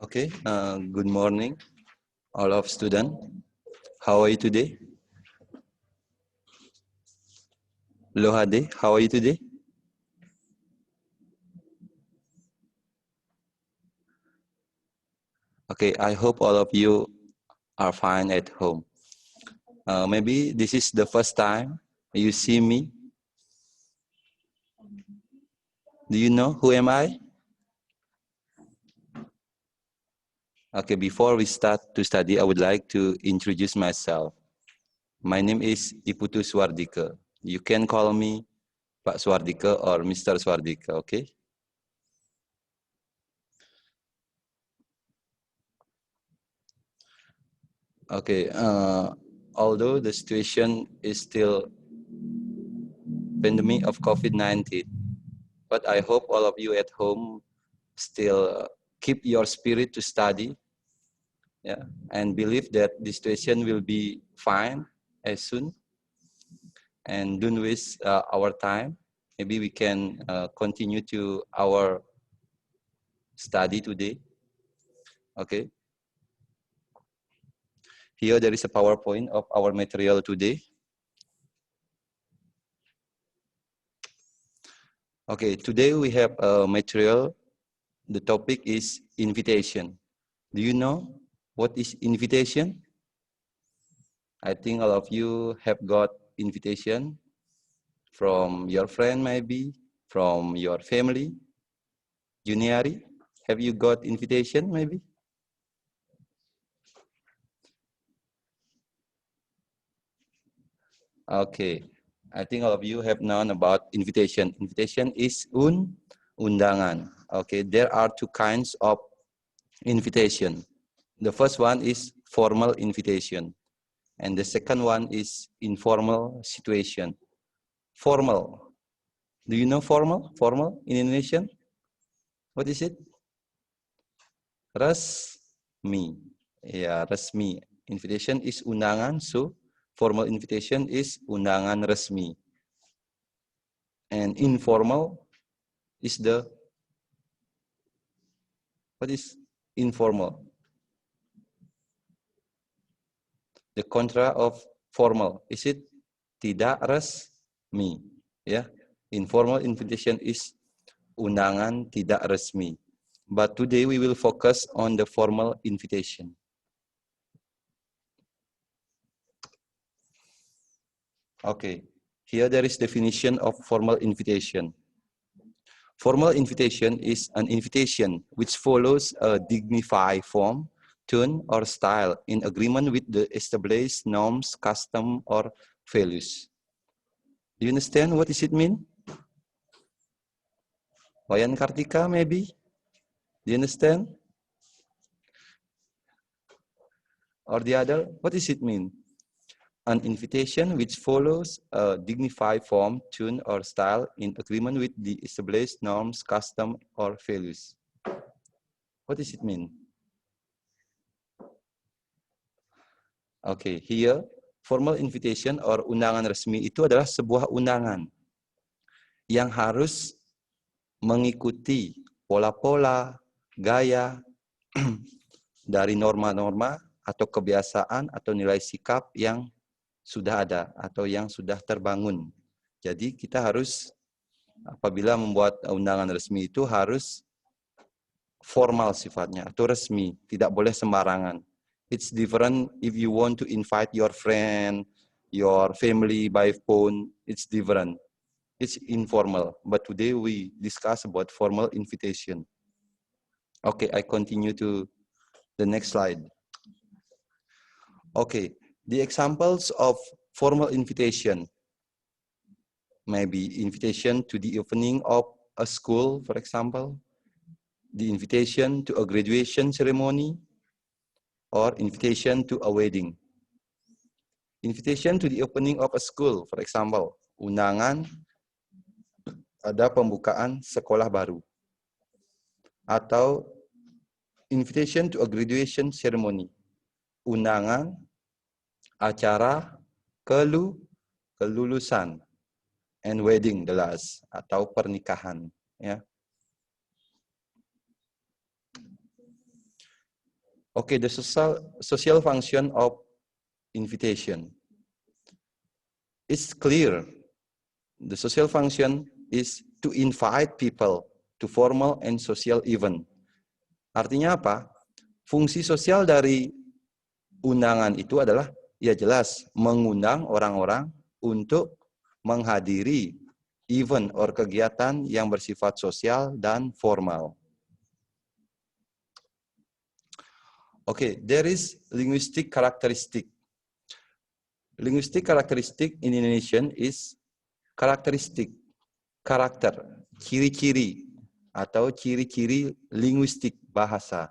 Okay, good morning, all of students. How are you today? Lohade, how are you today? Okay, I hope all of you are fine at home. Maybe this is the first time you see me. Do you know who am I? Okay, before we start to study, I would like to introduce myself. My name is Iputu Swardika. You can call me Pak Swardika or Mr. Swardika, okay? Okay, although the situation is still pandemic of COVID-19, but I hope all of you at home still keep your spirit to study, yeah, and believe that the situation will be fine as soon, and don't waste our time. Maybe we can continue to our study today. Okay. Here there is a PowerPoint of our material today. Okay, today we have a material. The topic is invitation. Do you know what is invitation? I think all of you have got invitation from your friend, maybe from your family. Juniari, have you got invitation maybe? Okay, I think all of you have known about invitation. Invitation is undangan. Okay, there are two kinds of invitation. The first one is formal invitation, and the second one is informal situation. Formal. Do you know formal? Formal in Indonesian? What is it? Resmi. Ya, resmi. Invitation is undangan, so formal invitation is undangan resmi. And informal is the, what is informal? The contra of formal. Is it tidak resmi? Ya, informal invitation is undangan tidak resmi. But today we will focus on the formal invitation. Okay, here there is definition of formal invitation. Formal invitation is an invitation which follows a dignified form, tone, or style in agreement with the established norms, custom, or values. Do you understand what does it mean? Wayan Kartika, maybe? Do you understand? Or the other? What does it mean? An invitation which follows a dignified form, tune, or style in agreement with the established norms, custom, or values. What does it mean? Okay, here, formal invitation or undangan resmi itu adalah sebuah undangan yang harus mengikuti pola-pola, gaya dari norma-norma atau kebiasaan atau nilai sikap yang sudah ada atau yang sudah terbangun. Jadi kita harus apabila membuat undangan resmi itu harus formal sifatnya atau resmi, tidak boleh sembarangan. It's different if you want to invite your friend, your family by phone, it's different. It's informal, but today we discuss about formal invitation. Okay, I continue to the next slide. Okay, the examples of formal invitation. Maybe invitation to the opening of a school, for example, the invitation to a graduation ceremony, or invitation to a wedding. Invitation to the opening of a school, for example, undangan ada pembukaan sekolah baru. Atau invitation to a graduation ceremony, undangan acara kelulusan, and wedding the last, atau pernikahan. Ya. Okay, the social function of invitation. It's clear. The social function is to invite people to formal and social event. Artinya apa? Fungsi sosial dari undangan itu adalah, ya jelas, mengundang orang-orang untuk menghadiri event or kegiatan yang bersifat sosial dan formal. Okay, there is linguistic characteristic. Linguistic characteristic in Indonesian is karakteristik, karakter, ciri-ciri atau ciri-ciri linguistik bahasa.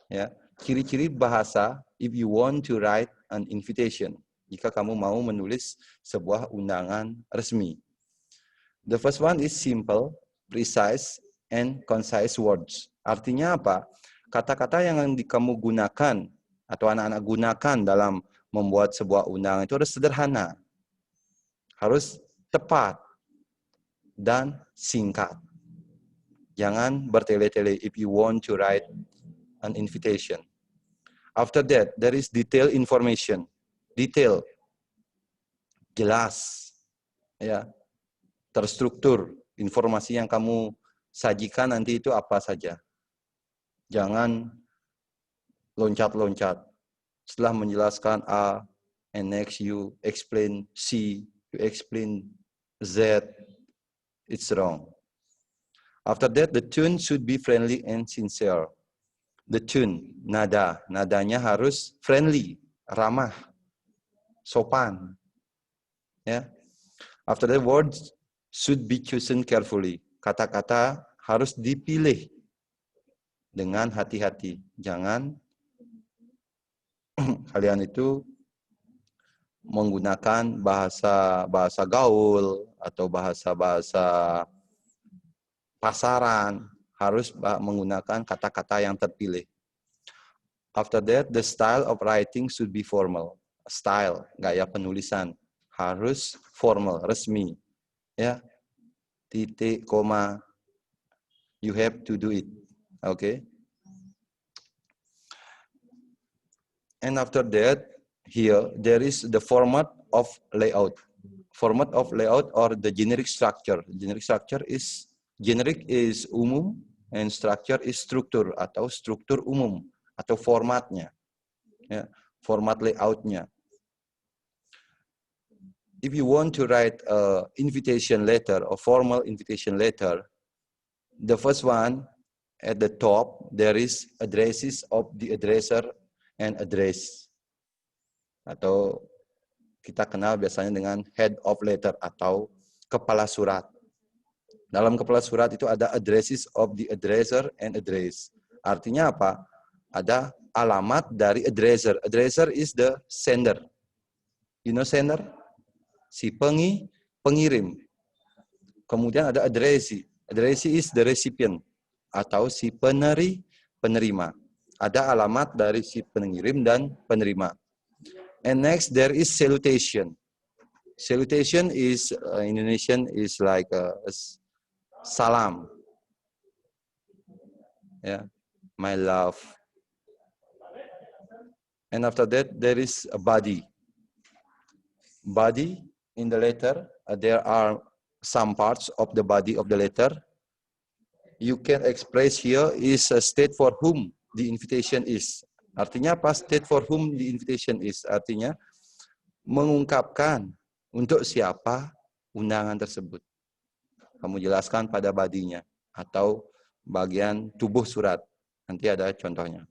Ya, ciri-ciri bahasa if you want to write an invitation. Jika kamu mau menulis sebuah undangan resmi. The first one is simple, precise, and concise words. Artinya apa? Kata-kata yang kamu gunakan atau anak-anak gunakan dalam membuat sebuah undangan itu harus sederhana, harus tepat, dan singkat. Jangan bertele-tele if you want to write an invitation. After that, there is detailed information. Detail, jelas, ya, terstruktur. Informasi yang kamu sajikan nanti itu apa saja. Jangan loncat-loncat. Setelah menjelaskan A, and next you explain C, you explain Z, it's wrong. After that, the tune should be friendly and sincere. The tune, nadanya harus friendly, ramah, sopan. Ya. After that, words should be chosen carefully. Kata-kata harus dipilih dengan hati-hati. Jangan kalian itu menggunakan bahasa gaul atau bahasa pasaran, harus menggunakan kata-kata yang terpilih. After that, the style of writing should be formal. Style, gaya penulisan harus formal, resmi. Ya, titik, koma, you have to do it. Okay. And after that, here there is the format of layout. Format of layout or the generic structure. Generic is umum and structure is struktur atau struktur umum atau formatnya. Ya, format layoutnya. If you want to write a invitation letter or formal invitation letter, the first one at the top there is addresses of the addresser and address, atau kita kenal biasanya dengan head of letter atau kepala surat. Dalam kepala surat itu ada addresses of the addresser and address. Artinya apa? Ada alamat dari addresser. Addresser is the sender. You know sender? Si pengirim. Kemudian ada addressee. Addressee is the recipient atau si penerima. Ada alamat dari si pengirim dan penerima. And next there is salutation. Salutation is in Indonesian is like salam. Yeah, my love. And after that there is a body. Body in the letter, there are some parts of the body of the letter. You can express here is a state for whom the invitation is. Artinya apa? State for whom the invitation is. Artinya mengungkapkan untuk siapa undangan tersebut. Kamu jelaskan pada badinya atau bagian tubuh surat. Nanti ada contohnya.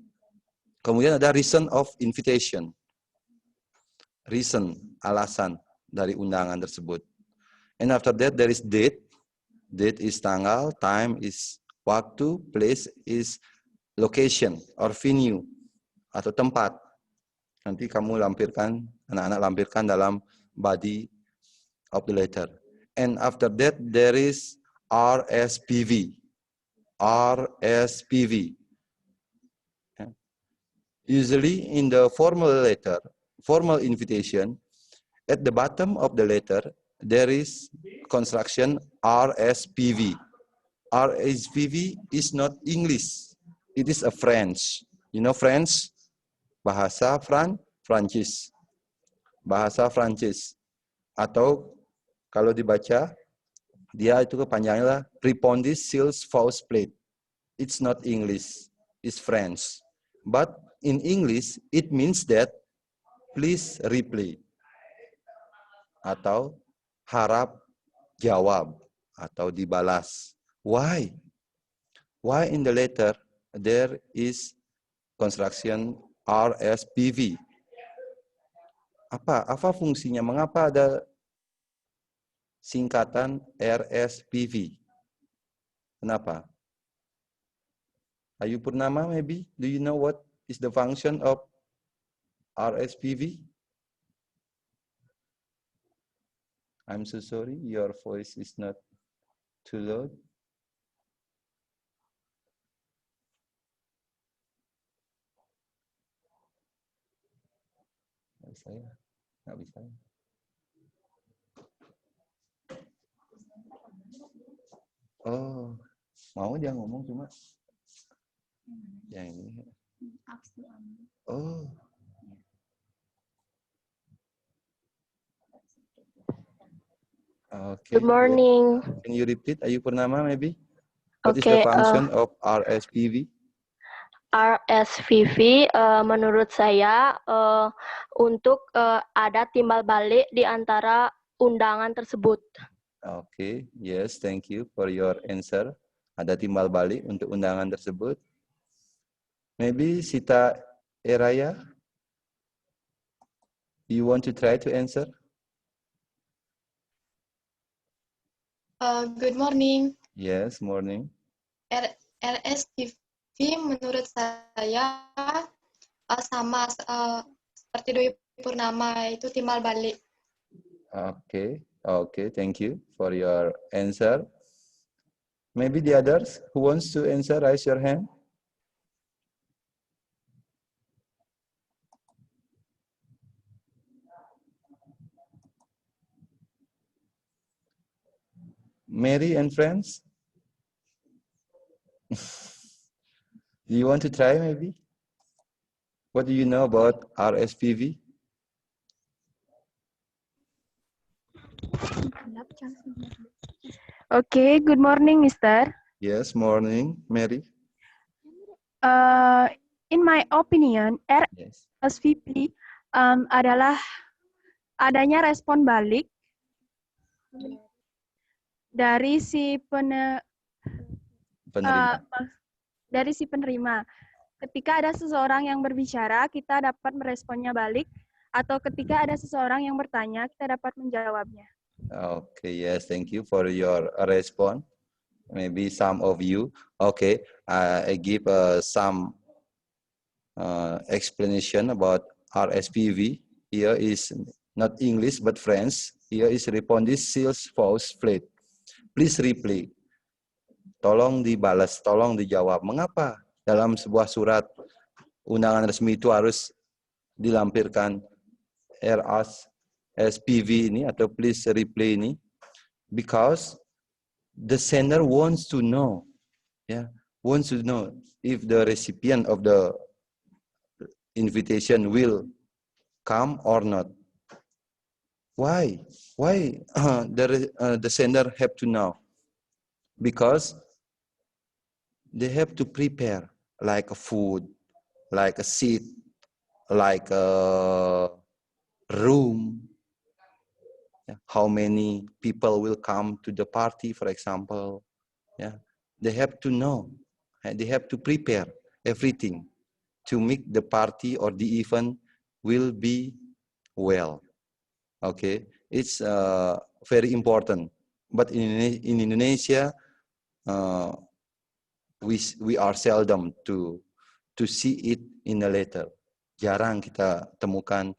Kemudian ada reason of invitation. Reason, alasan dari undangan tersebut. And after that there is date. Date is tanggal, time is waktu, place is location or venue atau tempat. Nanti kamu lampirkan, anak-anak lampirkan dalam body of the letter. And after that there is RSPV. RSPV. Usually in the formal letter, formal invitation, at the bottom of the letter there is construction RSPV. RSPV is not English. It is a French. You know French? Bahasa Prancis. Bahasa Prancis. Atau kalau dibaca, dia itu kepanjangannya Répondez s'il vous plaît. It's not English, it's French. But in English, it means that please reply. Atau harap jawab. Atau dibalas. Why? Why in the letter there is construction RSPV? Apa fungsinya? Mengapa ada singkatan RSPV? Kenapa? Ayu Purnama, maybe? Do you know what is the function of RSPV? I'm so sorry, your voice is not too loud. Nggak bisa. Oh, mau dia ngomong cuma yang ini. Oh. Okay. Good morning. Can you repeat, Ayu Purnama, maybe? What is Okay, the function of RSPV? RSVV menurut saya untuk ada timbal balik di antara undangan tersebut. Okay, yes, thank you for your answer. Ada timbal balik untuk undangan tersebut. Maybe Sita Eraya, you want to try to answer? Good morning. Yes, morning. RSPV menurut saya sama seperti Dwi Purnama, itu timbal balik. Okay, okay, thank you for your answer. Maybe the others who wants to answer, raise your hand. Mary and friends? Do you want to try maybe? What do you know about RSPV? Okay, good morning, Mister. Yes, morning, Mary. In my opinion, Yes. RSVP adalah adanya respon balik dari si Penerima. dari si penerima. Ketika ada seseorang yang berbicara, kita dapat meresponnya balik, atau ketika ada seseorang yang bertanya, kita dapat menjawabnya. Okay, yes, thank you for your response. Maybe some of you. Okay, I give some explanation about RSPV. Here is not English but French. Here is Répondez s'il vous plaît. Please reply. Tolong dibalas, tolong dijawab. Mengapa dalam sebuah surat undangan resmi itu harus dilampirkan RSPV ini atau please reply ini? Because the sender wants to know, wants to know if the recipient of the invitation will come or not. Why? Why the sender have to know? Because they have to prepare like a food, like a seat, like a room. How many people will come to the party, for example. They have to know. They have to prepare everything to make the party or the event will be well. Okay, it's very important. But in Indonesia, we are seldom to see it in a letter. Jarang kita temukan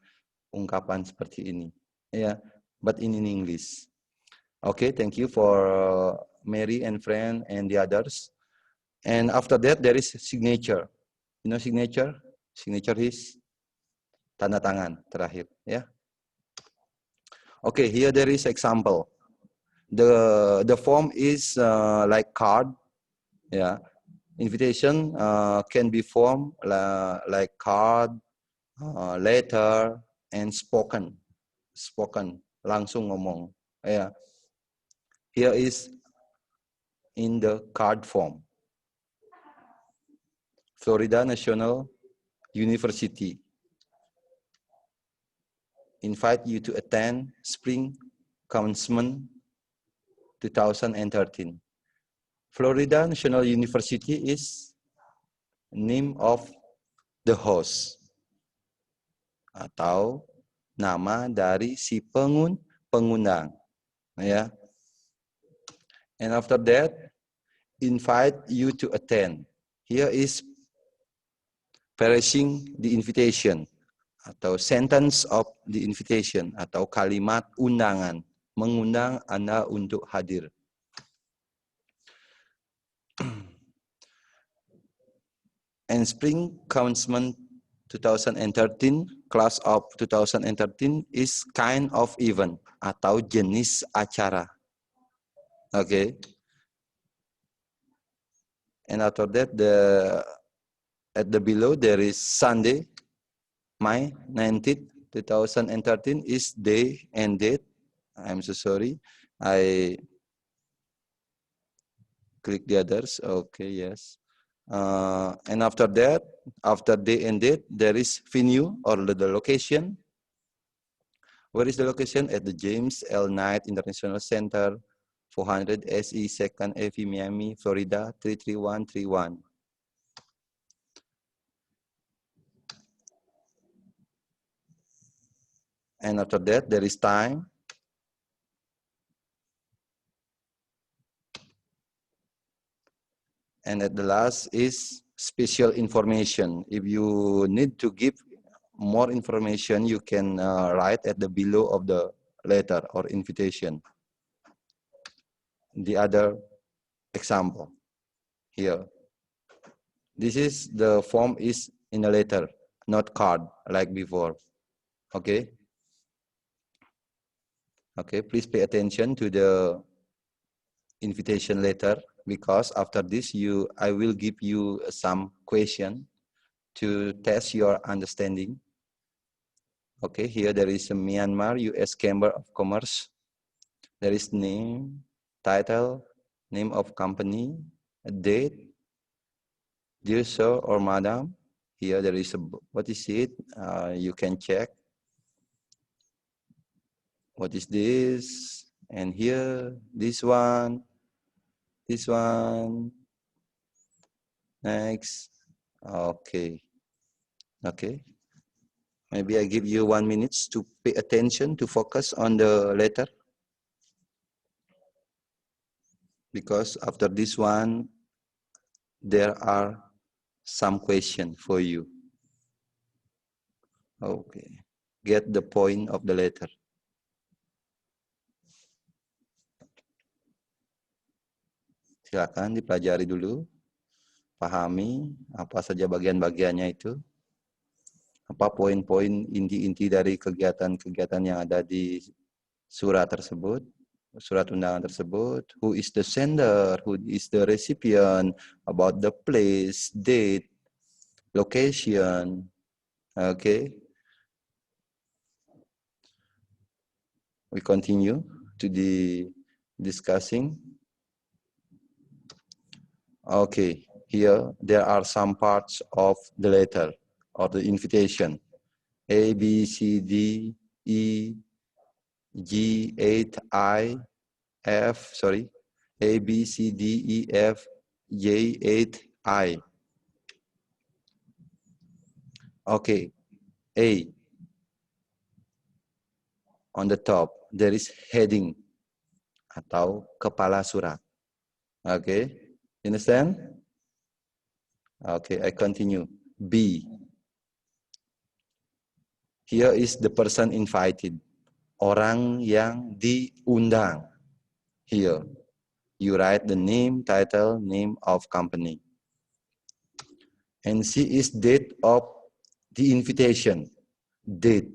ungkapan seperti ini. But in English. Okay, thank you for Mary and friend and the others. And after that, there is signature. You know signature? Signature is tanda tangan terakhir. Okay, here there is example. The form is like card. Invitation can be formed like card, letter, and spoken. Spoken, langsung ngomong. Yeah. Here is in the card form. Florida National University invite you to attend Spring Commencement 2013. Florida National University is name of the host atau nama dari si pengundang, ya. And after that, invite you to attend. Here is phrasing the invitation atau sentence of the invitation atau kalimat undangan, mengundang Anda untuk hadir. And Spring Commencement 2013, class of 2013 is kind of event atau jenis acara. Okay. And after that, at the below there is Sunday, May 19th, 2013 is day and date. I'm so sorry. I click the others. Okay, yes. And after that, after day and date, there is venue or the location. Where is the location? At the James L. Knight International Center, 400 SE 2nd Ave, Miami, Florida, 33131. And after that, there is time. And at the last is special information. If you need to give more information, you can write at the below of the letter or invitation. The other example here. This is the form is in a letter, not card like before. Okay. Okay, please pay attention to the invitation letter, because after this I will give you some question to test your understanding. Okay, here there is a Myanmar U.S. Chamber of Commerce. There is name, title, name of company, a date, dear sir or madam. Here there is a, what is it? You can check. What is this? And here, this one, next. Okay. Okay. Maybe I give you 1 minute to pay attention, to focus on the letter. Because after this one, there are some questions for you. Okay. Get the point of the letter. Silakan dipelajari dulu, pahami apa saja bagian-bagiannya itu, apa poin-poin inti-inti dari kegiatan-kegiatan yang ada di surat tersebut, surat undangan tersebut. Who is the sender, who is the recipient, about the place, date, location. Okay. We continue to the discussing. Okay, here there are some parts of the letter or the invitation. A, B, C, D, E, G, 8, I, F, sorry. A, B, C, D, E, F, J, 8, I. Okay, A. On the top, there is heading atau kepala surat. Okay. Understand? Okay, I continue. B. Here is the person invited. Orang yang diundang. Here, you write the name, title, name of company. And C is date of the invitation. Date.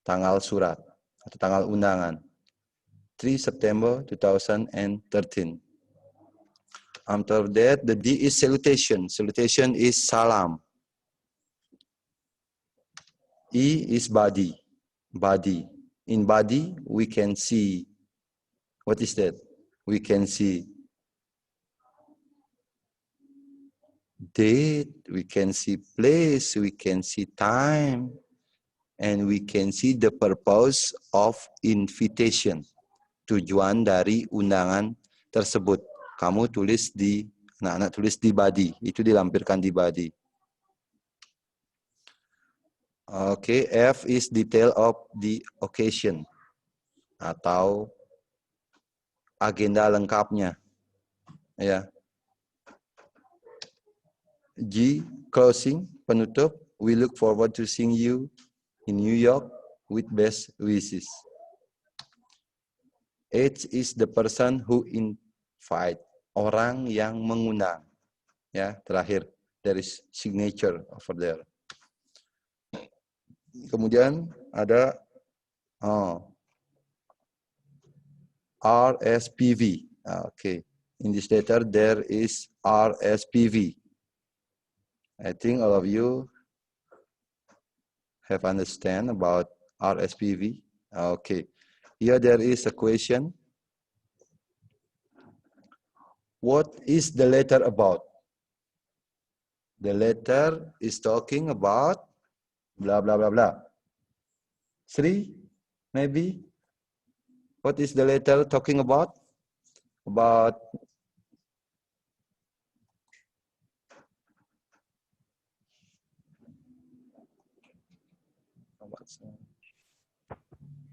Tanggal surat atau tanggal undangan. 3 September 2013. After that, the D is salutation. Salutation is salam. E is body. Body. In body, we can see, what is that? We can see date, we can see place, we can see time, and we can see the purpose of invitation. Tujuan dari undangan tersebut. Kamu tulis di, anak-anak tulis di body, itu dilampirkan di body. Oke, F is detail of the occasion atau agenda lengkapnya. Ya. G, closing, penutup. We look forward to seeing you in New York with best wishes. H is the person who invite, orang yang mengundang. Ya, terakhir, there is signature over there. Kemudian ada RSPV. Okay, in this letter there is RSPV. I think all of you have understand about RSPV. Okay, here there is a question. What is the letter about? The letter is talking about blah, blah, blah, blah. Sri, maybe? What is the letter talking about? About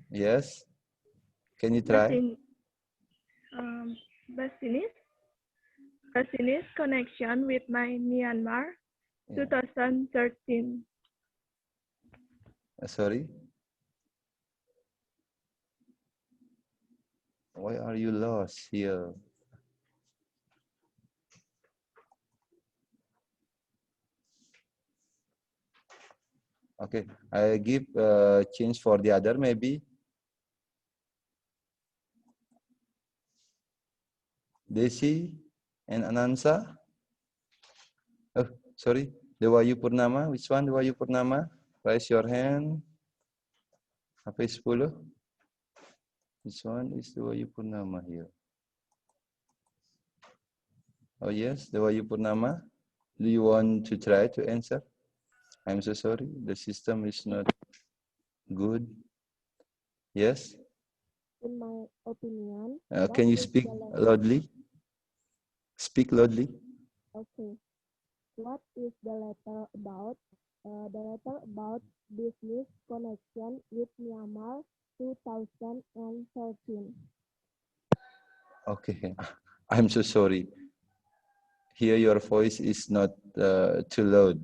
yes. Can you try? Business connection with my Myanmar, 2013. Sorry. Why are you lost here? Okay, I give change for the other maybe. Desi and Anansa. Oh, sorry. Dewayu Purnama. Which one? Dewayu Purnama. Raise your hand. HP 10. Which one is Dewayu Purnama here? Oh yes, Dewayu Purnama. Do you want to try to answer? I'm so sorry. The system is not good. Yes? In my opinion. Can you speak loudly? Speak loudly. Okay. What is the letter about? The letter about business connection with Myanmar 2013. Okay. I'm so sorry. Here your voice is not too loud.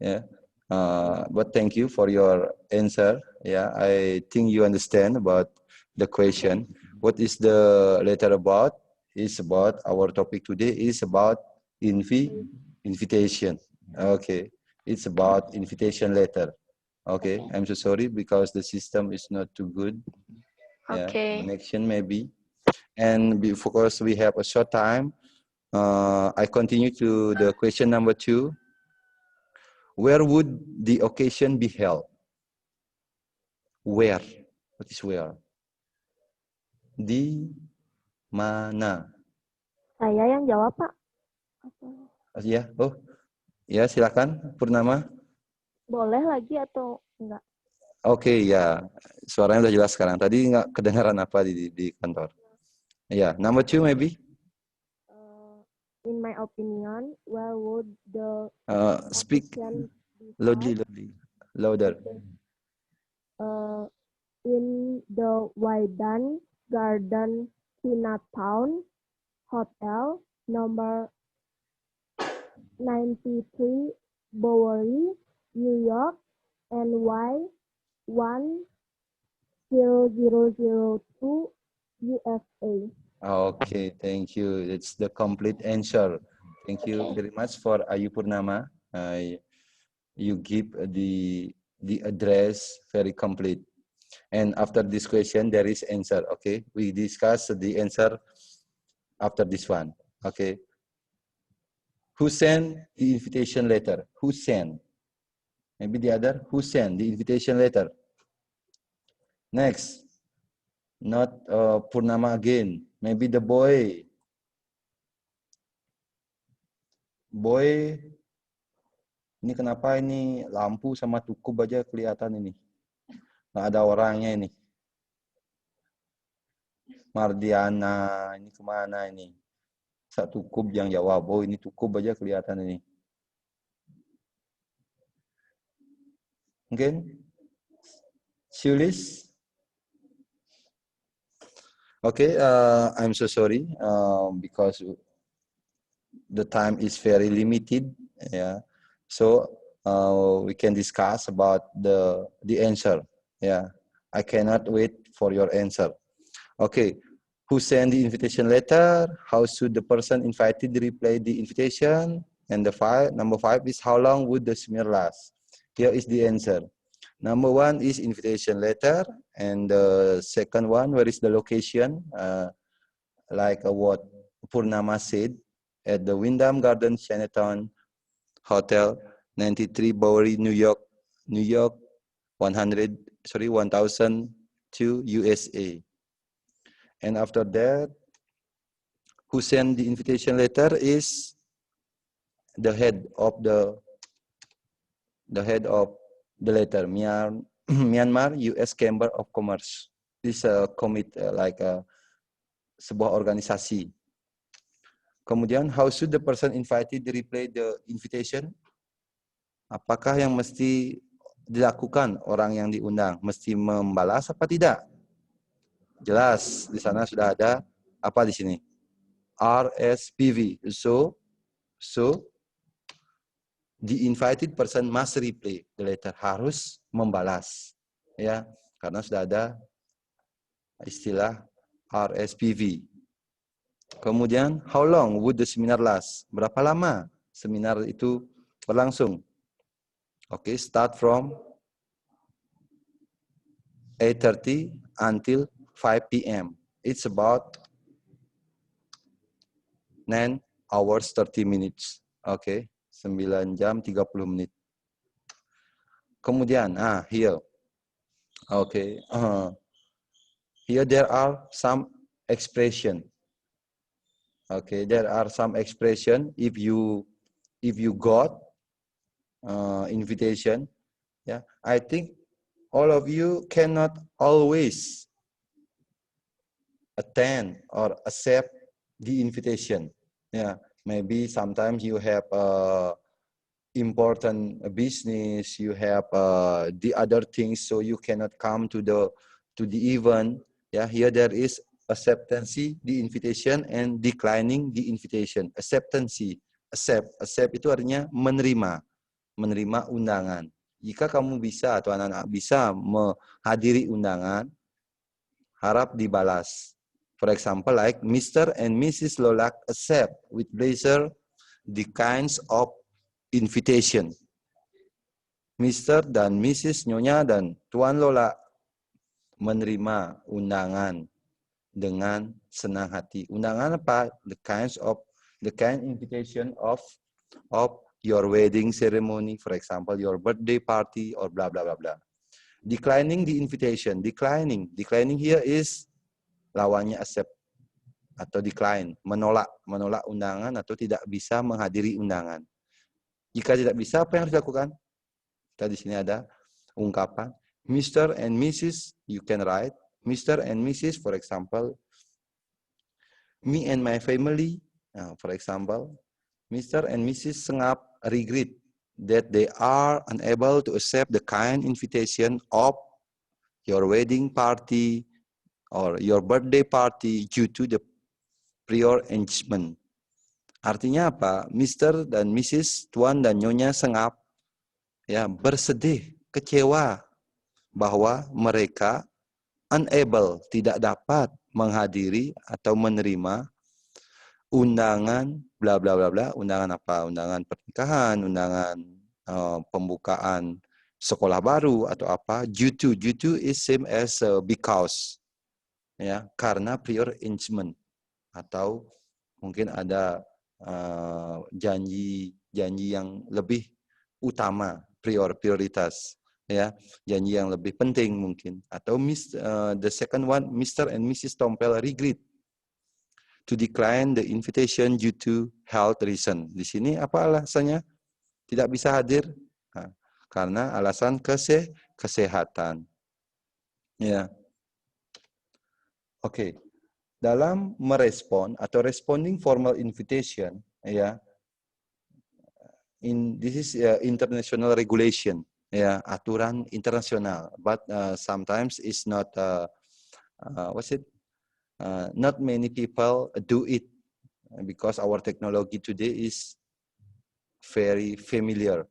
Yeah. But thank you for your answer. Yeah, I think you understand about the question. What is the letter about? It's about our topic today is about invitation. Okay, it's about invitation letter. Okay, I'm so sorry because the system is not too good. Okay. Yeah, connection maybe. And because we have a short time, I continue to the question number 2. Where would the occasion be held? Where? What is where? Di mana? Saya yang jawab, Pak. Ya, oh, ya silakan Purnama. Boleh lagi atau enggak? Oke, ya, suaranya udah jelas sekarang. Tadi nggak kedengaran apa di kantor. Ya, number 2 maybe. In my opinion, where would the Speak occasion be loudly, held? louder. In the Waidan Garden Chinatown Hotel, number 93, Bowery, New York, NY 10002, USA. Okay, thank you. It's the complete answer. Thank you very much for Ayu Purnama. You give the address very complete. And after this question, there is answer. Okay, we discuss the answer after this one. Okay, Who sent the invitation letter? Who sent? Maybe the other. Who sent the invitation letter? Next. Not Purnama again. Maybe the boy. Boy. Ini kenapa ini lampu sama tukub aja kelihatan ini? Nggak ada orangnya ini. Mardiana. Ini kemana ini? Satu tukub yang jawab. Oh ini tukub aja kelihatan ini. Mungkin? Shulis? Okay, I'm so sorry because the time is very limited. Yeah, so we can discuss about the answer. Yeah, I cannot wait for your answer. Okay, who sent the invitation letter? How should the person invited reply the invitation? And number 5 is how long would the seminar last? Here is the answer. Number 1 is invitation letter, and the second one, where is the location? Like what Purnama said, at the Wyndham Garden Chinatown Hotel, 93 Bowery, New York, 1002 USA. And after that, who sent the invitation letter is the head of the letter, Myanmar U.S. Chamber of Commerce. This committee, like sebuah organisasi. Kemudian, how should the person invited reply the invitation? Apakah yang mesti dilakukan orang yang diundang? Mesti membalas apa tidak? Jelas, di sana sudah ada apa di sini? RSPV. So the invited person must reply the letter, harus membalas, ya, karena sudah ada istilah RSPV. Kemudian, how long would the seminar last? Berapa lama seminar itu berlangsung? Okay, start from 8:30 until 5 p.m. It's about 9 hours 30 minutes. Okay. 9 jam 30 menit. Kemudian, here. Okay. Here there are some expression. Okay, there are some expression. If you got invitation, yeah, I think all of you cannot always attend or accept the invitation. Yeah. Maybe sometimes you have important business, you have the other things, so you cannot come to the event. Yeah, here there is acceptance the invitation and declining the invitation. Acceptance, accept itu artinya menerima undangan. Jika kamu bisa atau anak-anak bisa menghadiri undangan, harap dibalas. For example, like Mr. and Mrs. Lolak accept with pleasure the kinds of invitation. Mr. dan Mrs. Nyonya dan Tuan Lola menerima undangan dengan senang hati. Undangan apa? The kind invitation of your wedding ceremony, for example, your birthday party or blah blah blah blah. Declining the invitation. Declining here is lawannya accept atau decline, menolak undangan atau tidak bisa menghadiri undangan. Jika tidak bisa, apa yang harus dilakukan? Kita di sini ada ungkapan Mr. and Mrs. You can write Mr. and Mrs. For example, me and my family. For example, Mr. and Mrs. Sengap regret that they are unable to accept the kind invitation of your wedding party or your birthday party due to the prior engagement. Artinya apa? Mr. dan Mrs. Tuan dan Nyonya Sengap ya bersedih, kecewa bahwa mereka unable, tidak dapat menghadiri atau menerima undangan bla bla bla bla. Undangan apa? Undangan pernikahan, undangan pembukaan sekolah baru atau apa? Due to is same as because. Ya, karena prior engagement atau mungkin ada janji yang lebih utama, prioritas, ya, janji yang lebih penting mungkin. Atau the second one, Mr. and Mrs. Tompel regret to decline the invitation due to health reason. Di sini apa alasannya tidak bisa hadir? Nah, karena alasan kesehatan. Ya. Oke. Dalam merespon atau responding formal invitation, ya, this is international regulation, ya, aturan internasional, but sometimes it's not not many people do it because our technology today is very familiar.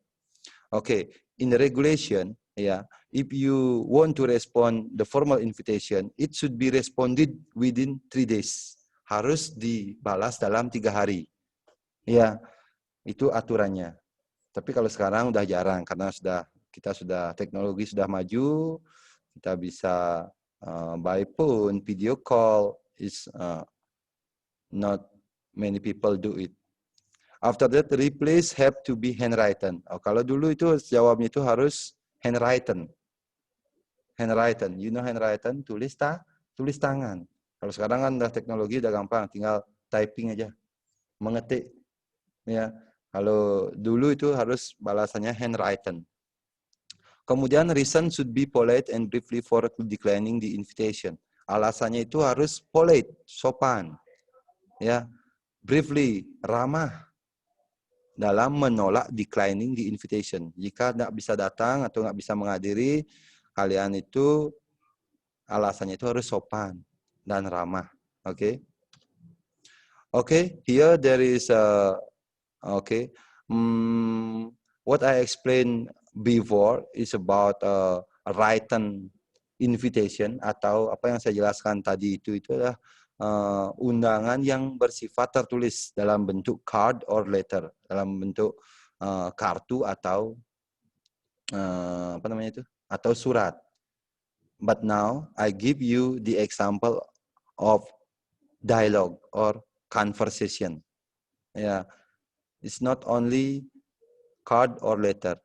Okay, in the regulation, yeah, if you want to respond the formal invitation, it should be responded within 3 days. Harus dibalas dalam 3 hari. Ya, itu aturannya. Tapi kalau sekarang udah jarang karena teknologi sudah maju, kita bisa by phone, video call, is not many people do it. After that, replace have to be handwritten. Kalau dulu itu jawabnya itu harus handwritten. Handwritten, you know handwritten, tulis tangan. Kalau sekarang kan udah teknologi udah gampang, tinggal typing aja, mengetik. Ya, kalau dulu itu harus balasannya handwritten. Kemudian reason should be polite and briefly for declining the invitation. Alasannya itu harus polite, sopan. Ya, briefly, ramah dalam menolak declining the invitation. Jika tidak bisa datang atau nggak bisa menghadiri, kalian itu alasannya itu harus sopan dan ramah. Oke. Okay, here there is what I explained before is about a written invitation, atau apa yang saya jelaskan tadi itu adalah undangan yang bersifat tertulis dalam bentuk card or letter, dalam bentuk kartu atau atau surat. But now I give you the example of dialogue or conversation. Ya, it's not only card or letter.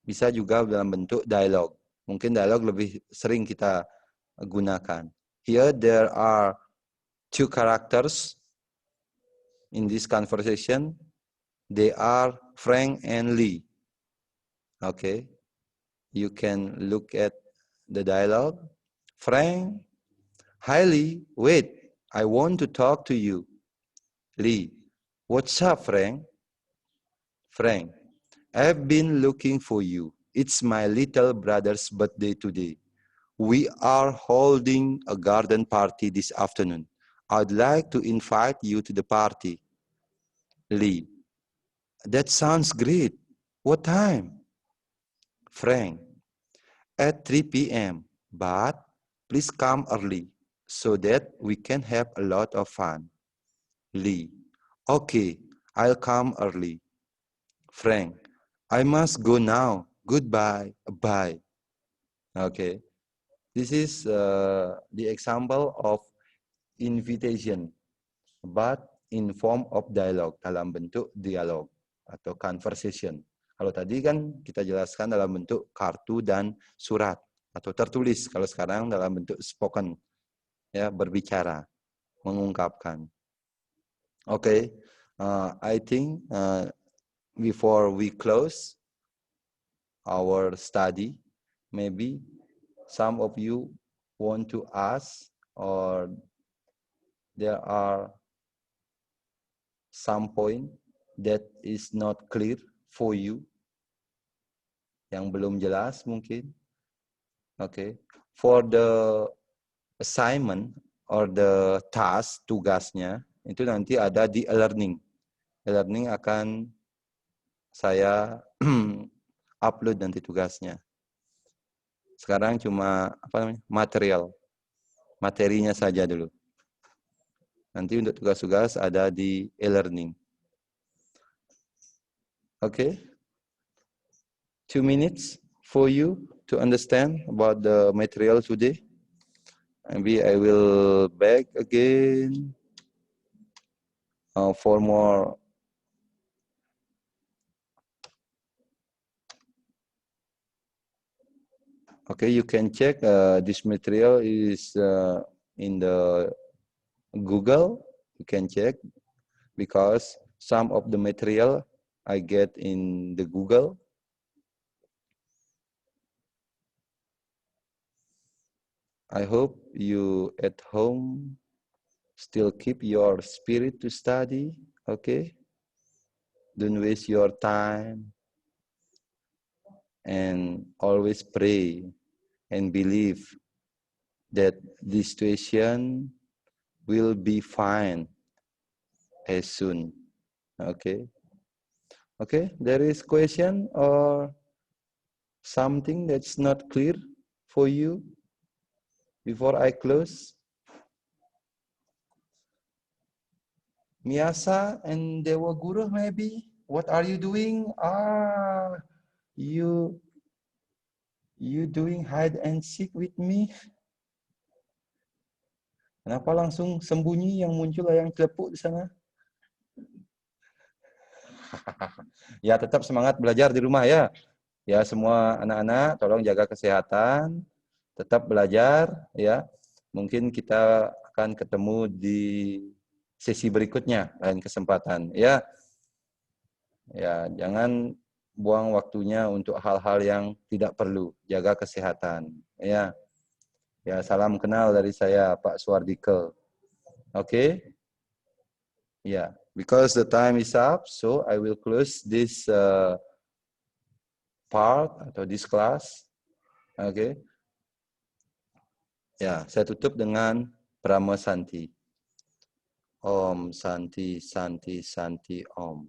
Bisa juga dalam bentuk dialog. Mungkin dialog lebih sering kita gunakan. Here there are 2 characters in this conversation. They are Frank and Lee. Okay. You can look at the dialogue. Frank, hi Lee, wait, I want to talk to you. Lee, what's up, Frank? Frank, I've been looking for you. It's my little brother's birthday today. We are holding a garden party this afternoon. I'd like to invite you to the party. Lee, that sounds great. What time? Frank, at 3 p.m. But please come early so that we can have a lot of fun. Lee, okay, I'll come early. Frank, I must go now. Goodbye. Bye. Okay. This is the example of invitation, but in form of dialogue, dalam bentuk dialog atau conversation. Kalau tadi kan kita jelaskan dalam bentuk kartu dan surat atau tertulis. Kalau sekarang dalam bentuk spoken, ya, berbicara, mengungkapkan. Okay, I think before we close our study, maybe some of you want to ask, or there are some point that is not clear for you, yang belum jelas mungkin. Okay, for the assignment or the task, tugasnya, itu nanti ada di e-learning. E-learning akan saya upload nanti tugasnya. Sekarang cuma materinya saja dulu. Nanti untuk tugas-tugas ada di e-learning. Okay. 2 minutes for you to understand about the material today. Maybe I will back again for more Okay, you can check this material is in the Google. You can check because some of the material I get in the Google. I hope you at home still keep your spirit to study, okay? Don't waste your time and always pray and believe that this situation will be fine as soon, okay? Okay, there is question or something that's not clear for you before I close? Miyasa and Dewa Guru maybe? What are you doing? You doing hide and seek with me? Kenapa langsung sembunyi, yang muncul yang celepuk di sana? Ya, tetap semangat belajar di rumah ya. Ya, semua anak-anak tolong jaga kesehatan, tetap belajar ya. Mungkin kita akan ketemu di sesi berikutnya lain kesempatan ya. Ya, jangan buang waktunya untuk hal-hal yang tidak perlu. Jaga kesehatan ya. Ya, salam kenal dari saya Pak Suwardikel. Oke? Ya, because the time is up, so I will close this part atau this class. Oke. Ya, saya tutup dengan Brahma Santi. Om Santi Santi Santi Om.